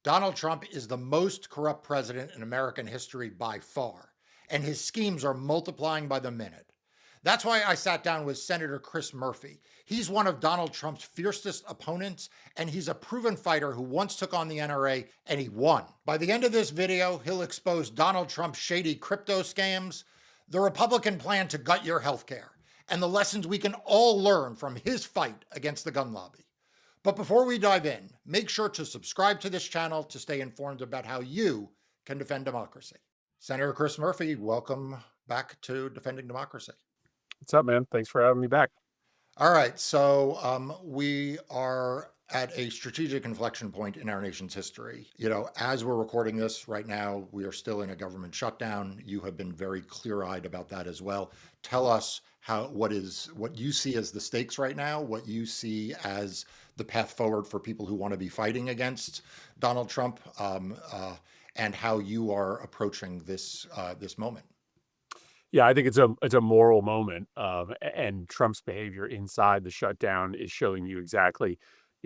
Donald Trump is the most corrupt president in American history by far, and his schemes are multiplying by the minute. That's why I sat down with Senator Chris Murphy. He's one of Donald Trump's fiercest opponents, and he's a proven fighter who once took on the NRA and he won. By the end of this video, he'll expose Donald Trump's shady crypto scams, the Republican plan to gut your health care, and the lessons we can all learn from his fight against the gun lobby. But before we dive in, make sure to subscribe to this channel to stay informed about how you can defend democracy. Senator Chris Murphy, welcome back to Defending Democracy. What's up, man? Thanks for having me back. All right, so we are at a strategic inflection point in our nation's history. As we're recording this right now, we are still in a government shutdown. You have been very clear-eyed about that as well. Tell us what you see as the stakes right now, what you see as the path forward for people who want to be fighting against Donald Trump, and how you are approaching this moment. Yeah, I think it's a moral moment, and Trump's behavior inside the shutdown is showing you exactly,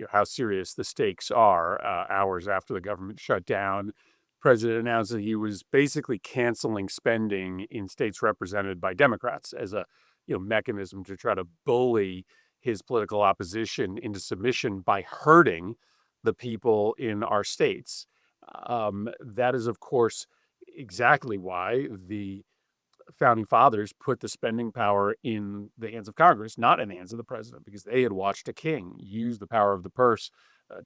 how serious the stakes are. Hours after the government shut down, the president announced that he was basically canceling spending in states represented by Democrats as a mechanism to try to bully his political opposition into submission by hurting the people in our states. That is, of course, exactly why the founding fathers put the spending power in the hands of Congress, not in the hands of the president, because they had watched a king use the power of the purse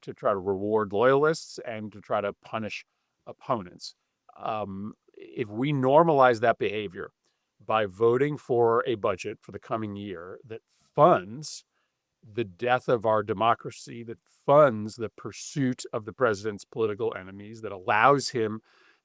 to try to reward loyalists and to try to punish opponents. If we normalize that behavior by voting for a budget for the coming year that funds the death of our democracy, that funds the pursuit of the president's political enemies, that allows him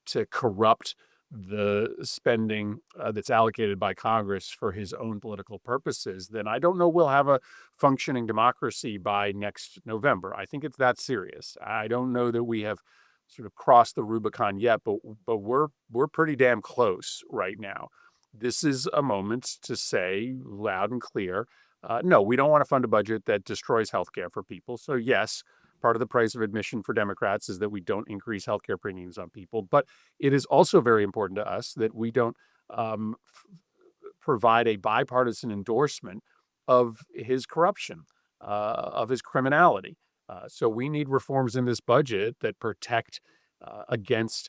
to corrupt the spending that's allocated by Congress for his own political purposes, then I don't know we'll have a functioning democracy by next November. I think it's that serious. I don't know that we have sort of crossed the Rubicon yet, but we're pretty damn close right now. This is a moment to say loud and clear, no, we don't want to fund a budget that destroys healthcare for people. So yes, part of the price of admission for Democrats is that we don't increase healthcare premiums on people. But it is also very important to us that we don't provide a bipartisan endorsement of his corruption, of his criminality. So we need reforms in this budget that protect against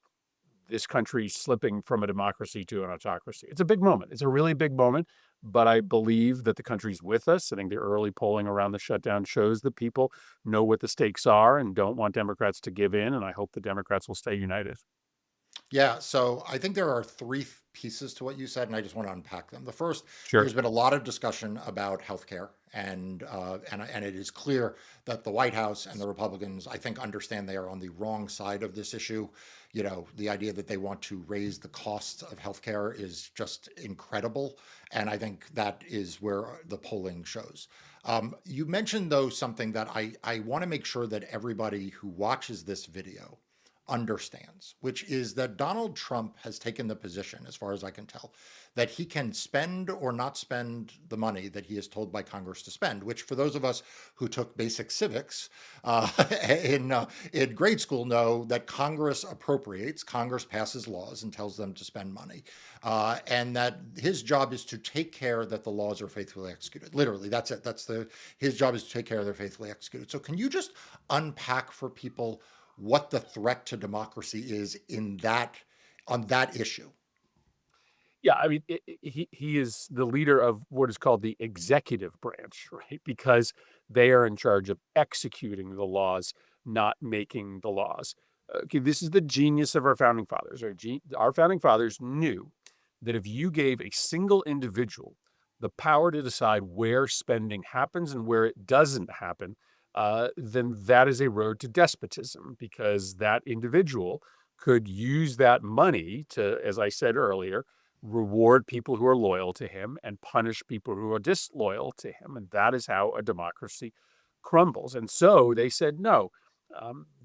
this country slipping from a democracy to an autocracy. It's a big moment. It's a really big moment, but I believe that the country's with us. I think the early polling around the shutdown shows that people know what the stakes are and don't want Democrats to give in, and I hope the Democrats will stay united. Yeah, so I think there are three pieces to what you said, and I just want to unpack them. The first, Sure. there's been a lot of discussion about healthcare, and it is clear that the White House and the Republicans, I think, understand they are on the wrong side of this issue. The idea that they want to raise the costs of healthcare is just incredible, and I think that is where the polling shows. You mentioned, though, something that I want to make sure that everybody who watches this video understands, which is that Donald Trump has taken the position, as far as I can tell, that he can spend or not spend the money that he is told by Congress to spend, which for those of us who took basic civics in grade school know that Congress appropriates, Congress passes laws and tells them to spend money, and that his job is to take care that the laws are faithfully executed. Literally, that's it. His job is to take care they're faithfully executed. So can you just unpack for people what the threat to democracy is on that issue? Yeah, I mean, he is the leader of what is called the executive branch, right? Because they are in charge of executing the laws, not making the laws. Okay, this is the genius of our founding fathers. Our founding fathers knew that if you gave a single individual the power to decide where spending happens and where it doesn't happen, then that is a road to despotism, because that individual could use that money to, as I said earlier, reward people who are loyal to him and punish people who are disloyal to him. And that is how a democracy crumbles. And so they said, no,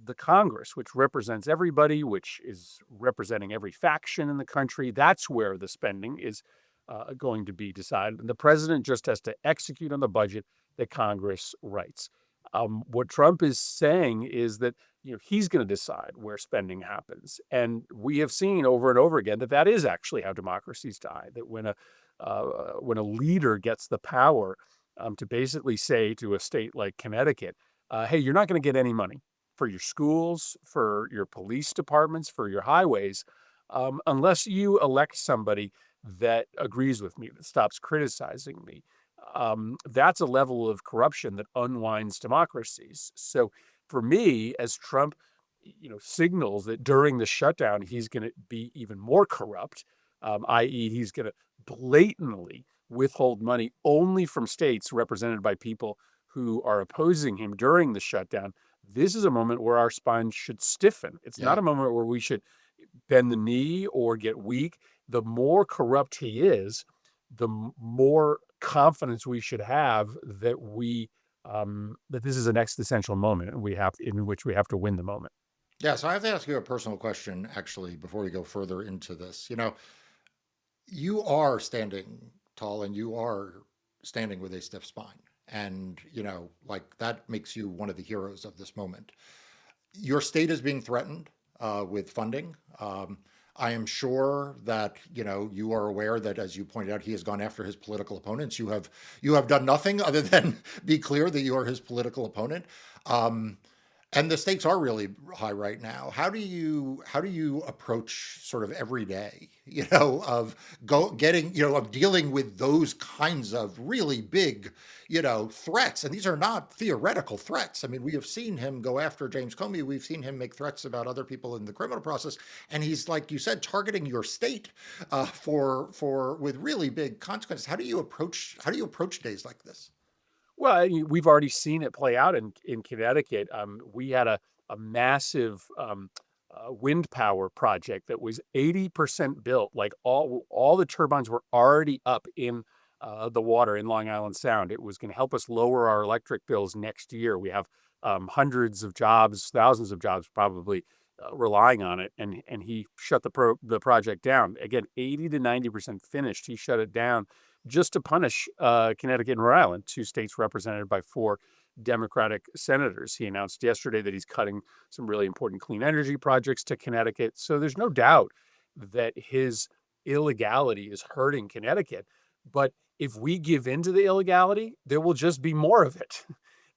the Congress, which represents everybody, which is representing every faction in the country, that's where the spending is going to be decided. And the president just has to execute on the budget that Congress writes. What Trump is saying is that, he's going to decide where spending happens. And we have seen over and over again that that is actually how democracies die. That when a leader gets the power to basically say to a state like Connecticut, "Hey, you're not going to get any money for your schools, for your police departments, for your highways, unless you elect somebody that agrees with me, that stops criticizing me." That's a level of corruption that unwinds democracies. So for me, as Trump, signals that during the shutdown he's going to be even more corrupt, i.e., he's going to blatantly withhold money only from states represented by people who are opposing him during the shutdown. This is a moment where our spine should stiffen. It's not Yeah. a moment where we should bend the knee or get weak. The more corrupt he is, the more confidence we should have that that this is an existential moment and in which we have to win the moment. Yeah. So I have to ask you a personal question, actually, before we go further into this. You are standing tall and you are standing with a stiff spine. And, like that makes you one of the heroes of this moment. Your state is being threatened with funding. I am sure that you are aware that, as you pointed out, he has gone after his political opponents. You have done nothing other than be clear that you are his political opponent. Um, and the stakes are really high right now. How do you approach sort of every day, of of dealing with those kinds of really big, threats? And these are not theoretical threats. I mean, we have seen him go after James Comey. We've seen him make threats about other people in the criminal process, and he's, like you said, targeting your state for with really big consequences. How do you approach days like this? Well, we've already seen it play out in Connecticut. We had a massive wind power project that was 80% built. Like all the turbines were already up in the water in Long Island Sound. It was going to help us lower our electric bills next year. We have hundreds of jobs, thousands of jobs probably relying on it. And he shut the project down. Again, 80 to 90% finished. He shut it down just to punish Connecticut and Rhode Island, two states represented by four Democratic senators. He announced yesterday that he's cutting some really important clean energy projects to Connecticut. So there's no doubt that his illegality is hurting Connecticut. But if we give in to the illegality, there will just be more of it.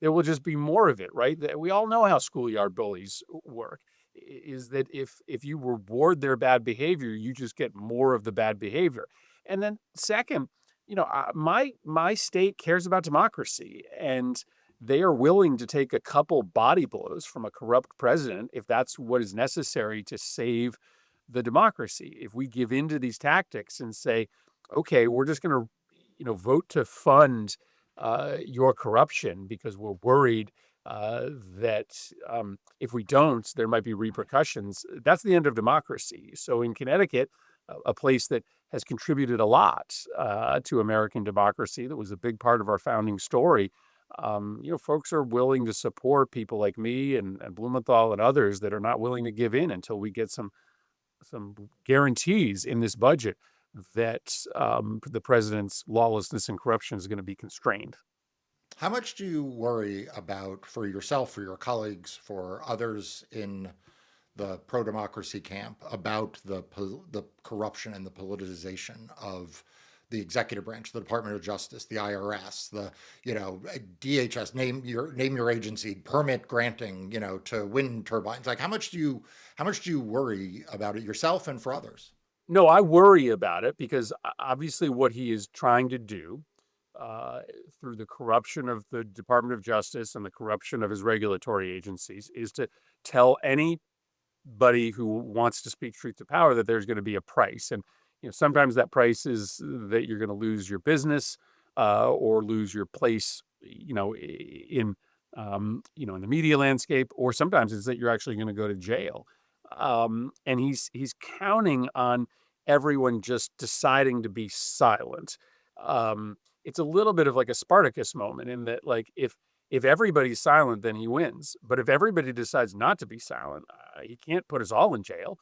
There will just be more of it, right? We all know how schoolyard bullies work. Is that if you reward their bad behavior, you just get more of the bad behavior. And then second, my state cares about democracy, and they are willing to take a couple body blows from a corrupt president if that's what is necessary to save the democracy. If we give in to these tactics and say, okay, we're just going to, vote to fund your corruption because we're worried that if we don't, there might be repercussions. That's the end of democracy. So in Connecticut, a place that has contributed a lot to American democracy, that was a big part of our founding story. Folks are willing to support people like me and Blumenthal and others that are not willing to give in until we get some guarantees in this budget that the president's lawlessness and corruption is going to be constrained. How much do you worry about, for yourself, for your colleagues, for others in the pro-democracy camp, about the corruption and the politicization of the executive branch, the Department of Justice, the IRS, the DHS, name your agency, permit granting, to wind turbines? Like, how much do you worry about it yourself and for others? No, I worry about it because obviously what he is trying to do uh, through the corruption of the Department of Justice and the corruption of his regulatory agencies is to tell anybody who wants to speak truth to power that there's going to be a price. And sometimes that price is that you're going to lose your business or lose your place, in the media landscape, or sometimes it's that you're actually going to go to jail. And he's counting on everyone just deciding to be silent. It's a little bit of like a Spartacus moment in that, like, if everybody's silent, then he wins. But if everybody decides not to be silent, he can't put us all in jail.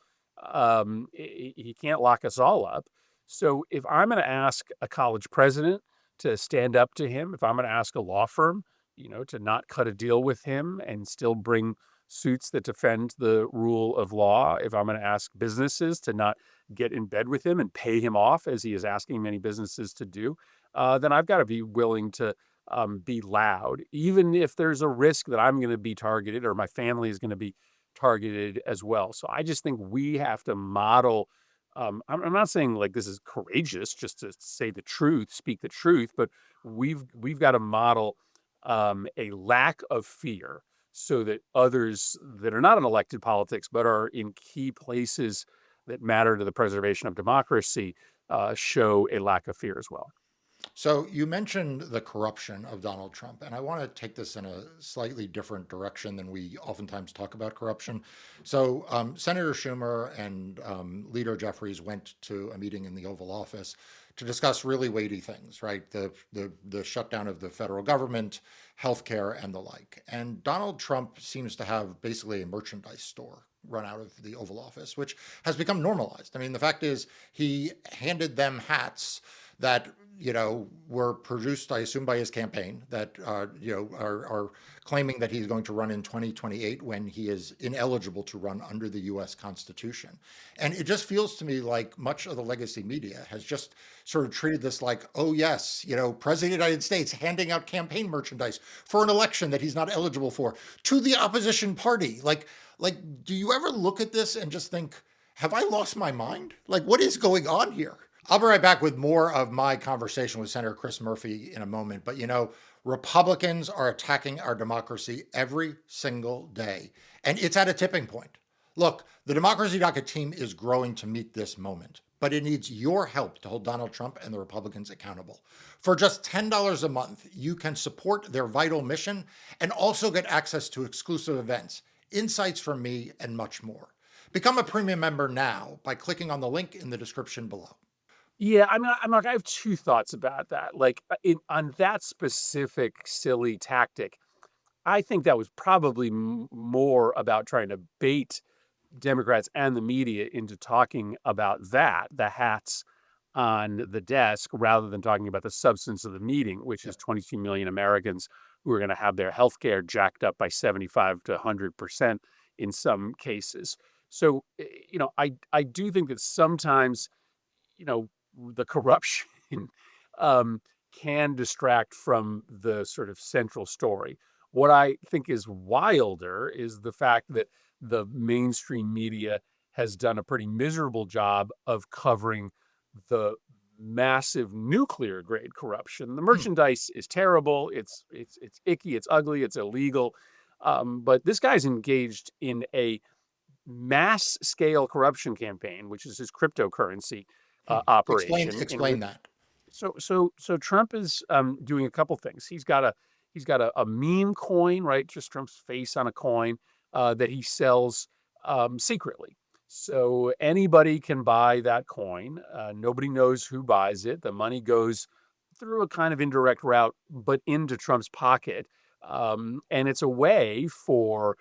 He can't lock us all up. So if I'm going to ask a college president to stand up to him, if I'm going to ask a law firm, to not cut a deal with him and still bring suits that defend the rule of law, if I'm going to ask businesses to not get in bed with him and pay him off, as he is asking many businesses to do, then I've got to be willing to be loud, even if there's a risk that I'm going to be targeted or my family is going to be targeted as well. So I just think we have to model. I'm not saying like this is courageous just to say the truth, speak the truth, but we've got to model a lack of fear so that others that are not in elected politics but are in key places that matter to the preservation of democracy show a lack of fear as well. So you mentioned the corruption of Donald Trump, and I want to take this in a slightly different direction than we oftentimes talk about corruption. So Senator Schumer and Leader Jeffries went to a meeting in the Oval Office to discuss really weighty things, right? The shutdown of the federal government, healthcare, and the like. And Donald Trump seems to have basically a merchandise store run out of the Oval Office, which has become normalized. I mean, the fact is, he handed them hats that were produced, I assume, by his campaign that are claiming that he's going to run in 2028 when he is ineligible to run under the U.S. Constitution. And it just feels to me like much of the legacy media has just sort of treated this like, oh yes, President of the United States handing out campaign merchandise for an election that he's not eligible for to the opposition party. Like, do you ever look at this and just think, have I lost my mind? Like, what is going on here? I'll be right back with more of my conversation with Senator Chris Murphy in a moment. But Republicans are attacking our democracy every single day, and it's at a tipping point. Look, the Democracy Docket team is growing to meet this moment, but it needs your help to hold Donald Trump and the Republicans accountable. For just $10 a month, you can support their vital mission and also get access to exclusive events, insights from me, and much more. Become a premium member now by clicking on the link in the description below. Yeah, I'm like, I have two thoughts about that. Like, on that specific silly tactic, I think that was probably more about trying to bait Democrats and the media into talking about that, the hats on the desk, rather than talking about the substance of the meeting, which is 22 million Americans who are going to have their health care jacked up by 75 to 100% in some cases. So, I do think that sometimes the corruption um, can distract from the sort of central story. What I think is wilder is the fact that the mainstream media has done a pretty miserable job of covering the massive nuclear grade corruption. The merchandise is terrible. It's icky. It's ugly. It's illegal. But this guy's engaged in a mass scale corruption campaign, which is his cryptocurrency Explain operation. explain that. So Trump is doing a couple things. He's got a meme coin, right? Just Trump's face on a coin that he sells secretly. So anybody can buy that coin. Nobody knows who buys it. The money goes through a kind of indirect route, but into Trump's pocket. And it's a way for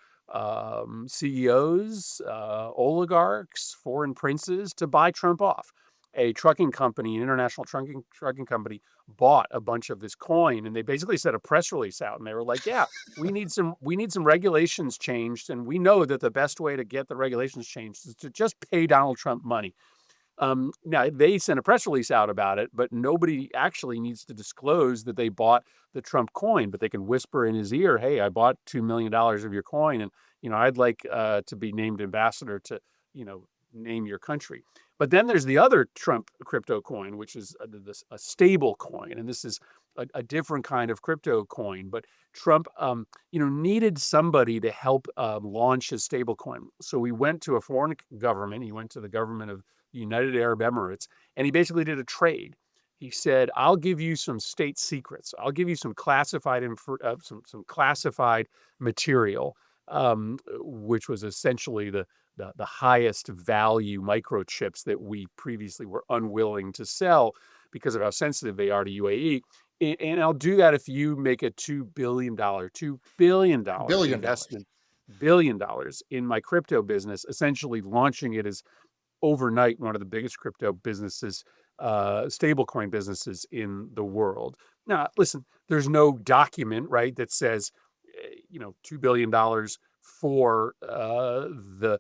CEOs, oligarchs, foreign princes to buy Trump off. A trucking company, an international trucking company, bought a bunch of this coin, and they basically sent a press release out, and they were like, "Yeah, we need some regulations changed, and we know that the best way to get the regulations changed is to just pay Donald Trump money." Now, they sent a press release out about it, but nobody actually needs to disclose that they bought the Trump coin. But they can whisper in his ear, "Hey, I bought $2 million of your coin, and I'd like to be named ambassador to name your country." But then there's the other Trump crypto coin, which is a stable coin, and this is a different kind of crypto coin. But Trump, needed somebody to help launch his stable coin. So he went to a foreign government. He went to the government of the United Arab Emirates, and he basically did a trade. He said, "I'll give you some state secrets. I'll give you some classified some classified material, which was essentially the highest value microchips that we previously were unwilling to sell because of how sensitive they are to UAE. And I'll do that if you make a $2 billion $1 billion. investment, $1 billion in my crypto business, essentially launching it as overnight one of the biggest crypto businesses, stablecoin businesses in the world." Now, listen, there's no document, right, that says, $2 billion for the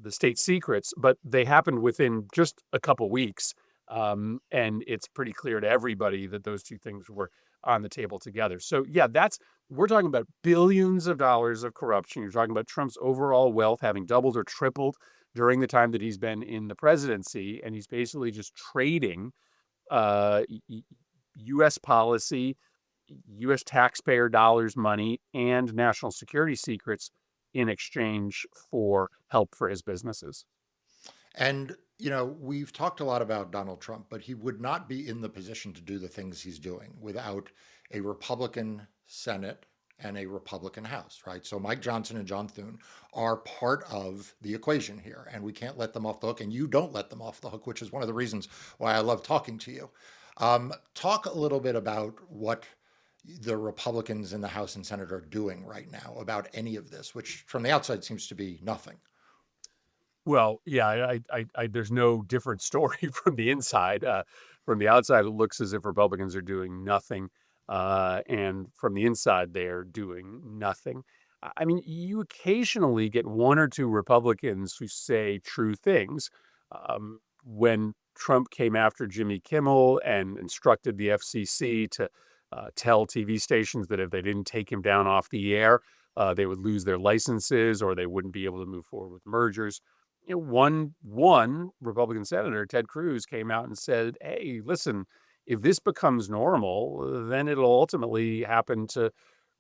state secrets, but they happened within just a couple weeks. And it's pretty clear to everybody that those two things were on the table together. So yeah, that's we're talking about billions of dollars of corruption. You're talking about Trump's overall wealth having doubled or tripled during the time that he's been in the presidency, and he's basically just trading uh, U.S. policy, U.S. taxpayer dollars money, and national security secrets in exchange for help for his businesses. And, we've talked a lot about Donald Trump, but he would not be in the position to do the things he's doing without a Republican Senate and a Republican House, right? So Mike Johnson and John Thune are part of the equation here, and we can't let them off the hook. And you don't let them off the hook, which is one of the reasons why I love talking to you. Talk a little bit about what the Republicans in the House and Senate are doing right now about any of this, which from the outside seems to be nothing. Well, yeah, there's no different story from the inside. From the outside, it looks as if Republicans are doing nothing, and from the inside, they're doing nothing. I mean, you occasionally get one or two Republicans who say true things. When Trump came after Jimmy Kimmel and instructed the FCC to tell TV stations that if they didn't take him down off the air, they would lose their licenses or they wouldn't be able to move forward with mergers. One Republican senator, Ted Cruz, came out and said, "Hey, listen, if this becomes normal, then it'll ultimately happen to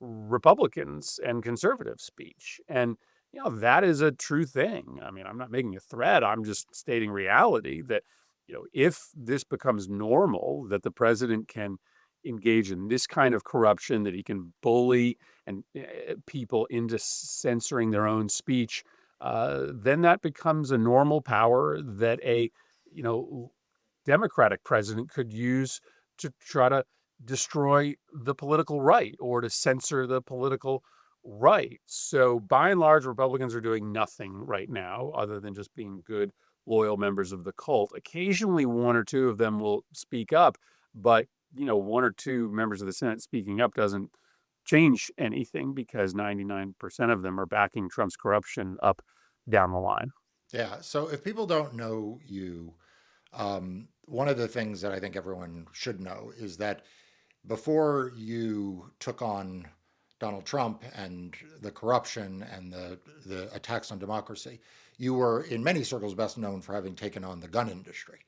Republicans and conservative speech." And that is a true thing. I mean, I'm not making a threat. I'm just stating reality that if this becomes normal, that the president can engage in this kind of corruption, that he can bully and people into censoring their own speech, then that becomes a normal power that a you know Democratic president could use to try to destroy the political right or to censor the political right. So by and large, Republicans are doing nothing right now other than just being good, loyal members of the cult. Occasionally, one or two of them will speak up, but one or two members of the Senate speaking up doesn't change anything because 99% of them are backing Trump's corruption up down the line. Yeah. So if people don't know you, one of the things that I think everyone should know is that before you took on Donald Trump and the corruption and the attacks on democracy, you were in many circles best known for having taken on the gun industry.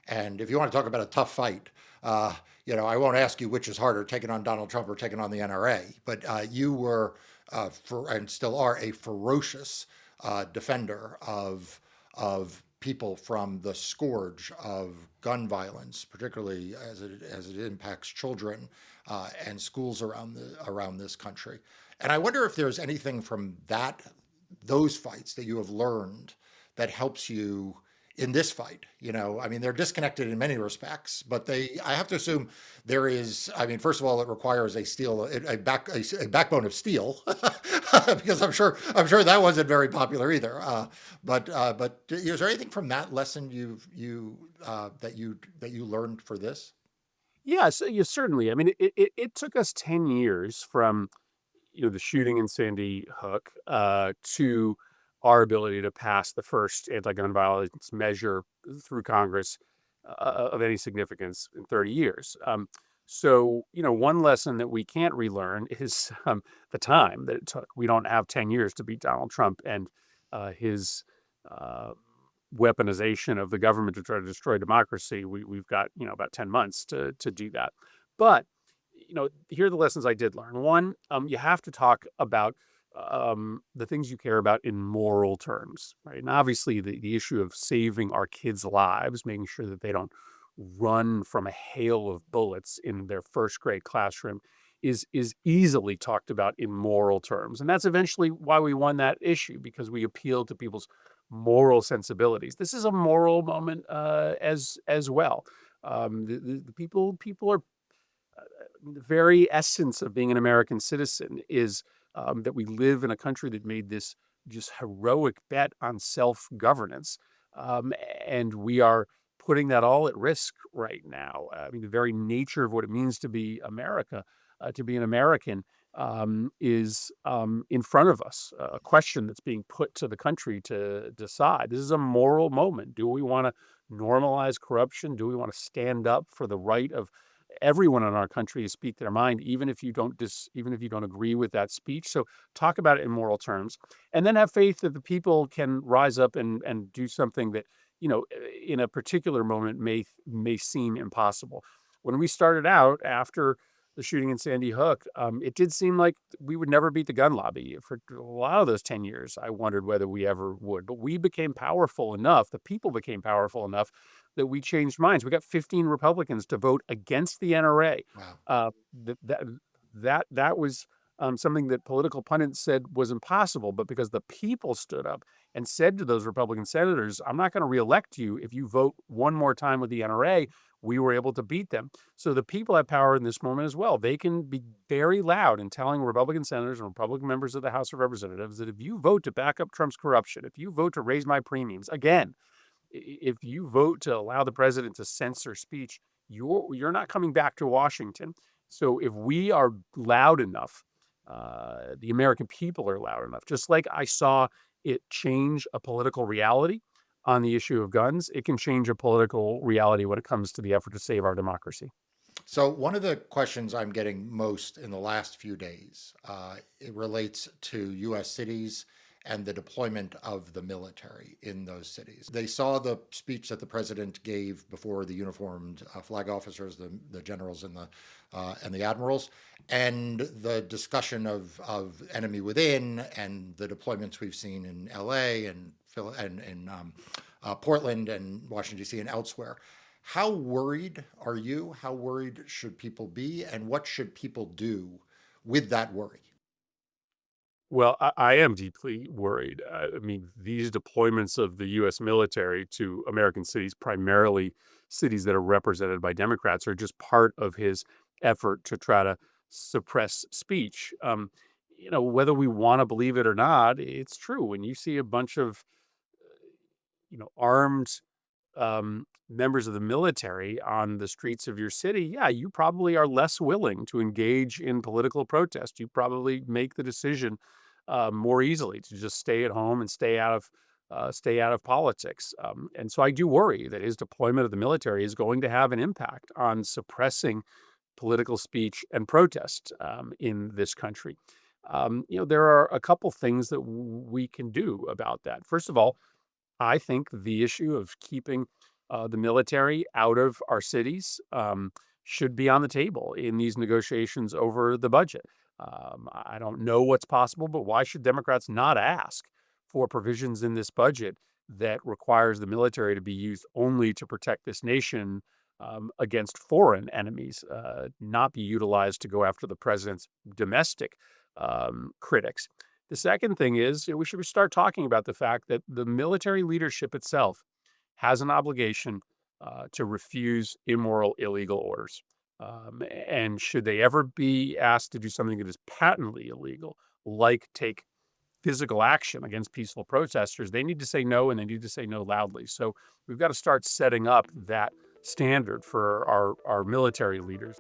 And if you want to talk about a tough fight, I won't ask you which is harder, taking on Donald Trump or taking on the NRA, but you were, and still are, a ferocious defender of people from the scourge of gun violence, particularly as it impacts children and schools around this country. And I wonder if there's anything from those fights that you have learned that helps you in this fight. I mean, they're disconnected in many respects, but I have to assume there is. I mean, first of all, it requires a backbone of steel, because I'm sure that wasn't very popular either. But is there anything from that lesson that you learned for this? Yes, yeah, certainly. I mean, it took us 10 years from the shooting in Sandy Hook to our ability to pass the first anti-gun violence measure through Congress of any significance in 30 years. So, one lesson that we can't relearn is the time that it took. We don't have 10 years to beat Donald Trump and his uh, weaponization of the government to try to destroy democracy. We've got about 10 months to do that. But here are the lessons I did learn. One, you have to talk about the things you care about in moral terms, right? And obviously, the issue of saving our kids' lives, making sure that they don't run from a hail of bullets in their first grade classroom, is easily talked about in moral terms, and that's eventually why we won that issue because we appealed to people's moral sensibilities. This is a moral moment as well. The people are the very essence of being an American citizen is that we live in a country that made this just heroic bet on self governance. Um, and we are putting that all at risk right now. I mean, the very nature of what it means to be America, to be an American, is in front of us, a question that's being put to the country to decide. This is a moral moment. Do we want to normalize corruption? Do we want to stand up for the right of everyone in our country to speak their mind, even if you don't agree with that speech? So talk about it in moral terms, and then have faith that the people can rise up and do something that in a particular moment may seem impossible. When we started out after the shooting in Sandy Hook, it did seem like we would never beat the gun lobby. For a lot of those 10 years, I wondered whether we ever would. But we became powerful enough, the people became powerful enough that we changed minds. We got 15 Republicans to vote against the NRA. Wow. That was something that political pundits said was impossible, but because the people stood up and said to those Republican senators, I'm not going to reelect you if you vote one more time with the NRA, we were able to beat them. So the people have power in this moment as well. They can be very loud in telling Republican senators and Republican members of the House of Representatives that if you vote to back up Trump's corruption, if you vote to raise my premiums, again, if you vote to allow the president to censor speech, you're not coming back to Washington. So if we are loud enough, the American people are loud enough. Just like I saw it change a political reality on the issue of guns, it can change a political reality when it comes to the effort to save our democracy. So one of the questions I'm getting most in the last few days, it relates to U.S. cities and the deployment of the military in those cities. They saw the speech that the president gave before the uniformed flag officers, the generals and the admirals, and the discussion of enemy within and the deployments we've seen in L.A. and in Portland and Washington, D.C. and elsewhere. How worried are you? How worried should people be? And what should people do with that worry? Well, I am deeply worried. I mean, these deployments of the U.S. military to American cities, primarily cities that are represented by Democrats, are just part of his effort to try to suppress speech. Whether we want to believe it or not, it's true. When you see a bunch of, armed members of the military on the streets of your city, yeah, you probably are less willing to engage in political protest. You probably make the decision more easily to just stay at home and stay out of politics. And so I do worry that his deployment of the military is going to have an impact on suppressing political speech and protest in this country. There are a couple things that we can do about that. First of all, I think the issue of keeping the military out of our cities should be on the table in these negotiations over the budget. I don't know what's possible, but why should Democrats not ask for provisions in this budget that requires the military to be used only to protect this nation against foreign enemies, not be utilized to go after the president's domestic critics? The second thing is we should start talking about the fact that the military leadership itself has an obligation to refuse immoral, illegal orders. And should they ever be asked to do something that is patently illegal, like take physical action against peaceful protesters, they need to say no, and they need to say no loudly. So we've got to start setting up that standard for our military leaders.